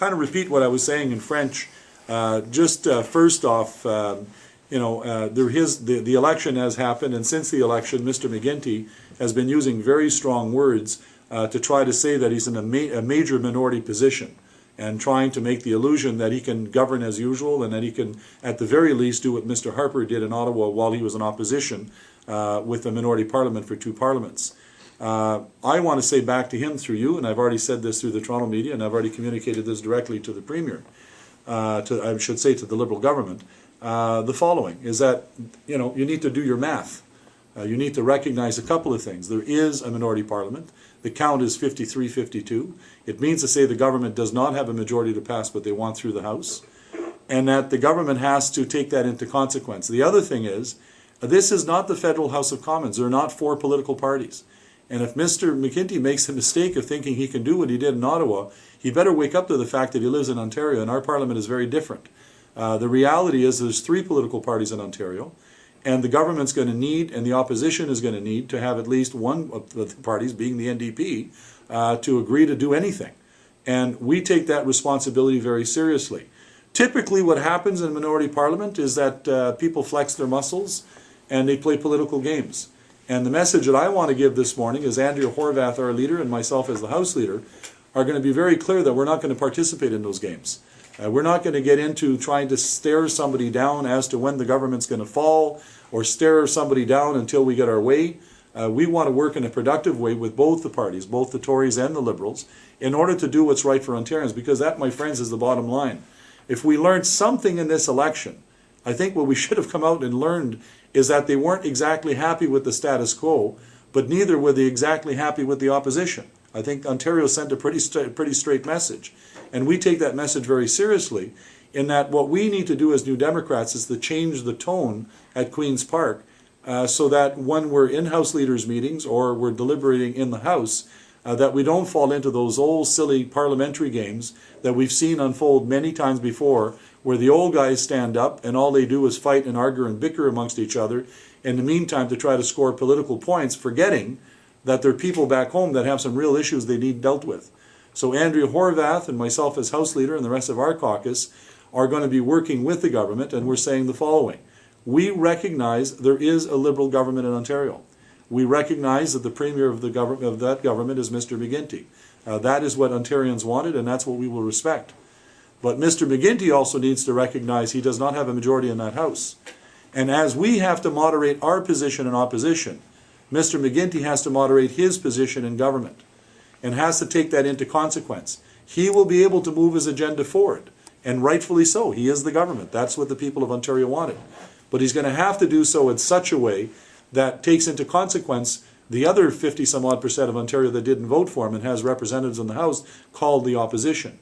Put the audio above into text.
kind of repeat what I was saying in French. First off, the election has happened, and since the election, Mr. McGuinty has been using very strong words to try to say that he's in a major minority position, and trying to make the illusion that he can govern as usual and that he can, at the very least, do what Mr. Harper did in Ottawa while he was in opposition with a minority parliament for 2 parliaments. I want to say back to him through you, and I've already said this through the Toronto media, and I've already communicated this directly to the Premier, I should say to the Liberal government, the following, is that, you need to do your math. You need to recognize a couple of things. There is a minority parliament. The count is 53-52. It means to say the government does not have a majority to pass what they want through the House, and that the government has to take that into consequence. The other thing is, this is not the federal House of Commons. There are not 4 political parties. And if Mr. McGuinty makes the mistake of thinking he can do what he did in Ottawa, he better wake up to the fact that he lives in Ontario, and our parliament is very different. The reality is there's 3 political parties in Ontario, and the government's going to need, and the opposition is going to need, to have at least one of the parties, being the NDP, to agree to do anything. And we take that responsibility very seriously. Typically what happens in a minority parliament is that people flex their muscles and they play political games. And the message that I want to give this morning is Andrea Horwath, our leader, and myself as the House leader, are going to be very clear that we're not going to participate in those games. We're not going to get into trying to stare somebody down as to when the government's going to fall, or stare somebody down until we get our way. We want to work in a productive way with both the parties, both the Tories and the Liberals, in order to do what's right for Ontarians, because that, my friends, is the bottom line. If we learned something in this election, I think what we should have come out and learned is that they weren't exactly happy with the status quo, but neither were they exactly happy with the opposition. I think Ontario sent a pretty straight message. And we take that message very seriously, in that what we need to do as New Democrats is to change the tone at Queen's Park, so that when we're in House leaders meetings or we're deliberating in the House, that we don't fall into those old silly parliamentary games that we've seen unfold many times before, where the old guys stand up and all they do is fight and argue and bicker amongst each other in the meantime to try to score political points, forgetting that there are people back home that have some real issues they need dealt with. So Andrea Horwath and myself as House Leader and the rest of our caucus are going to be working with the government, and we're saying the following. We recognize there is a Liberal government in Ontario. We recognize that the Premier of that government is Mr. McGuinty. That is what Ontarians wanted, and that's what we will respect. But Mr. McGuinty also needs to recognize he does not have a majority in that House. And as we have to moderate our position in opposition, Mr. McGuinty has to moderate his position in government, and has to take that into consequence. He will be able to move his agenda forward, and rightfully so. He is the government. That's what the people of Ontario wanted. But he's going to have to do so in such a way that takes into consequence the other 50-some-odd% of Ontario that didn't vote for him and has representatives in the House called the opposition.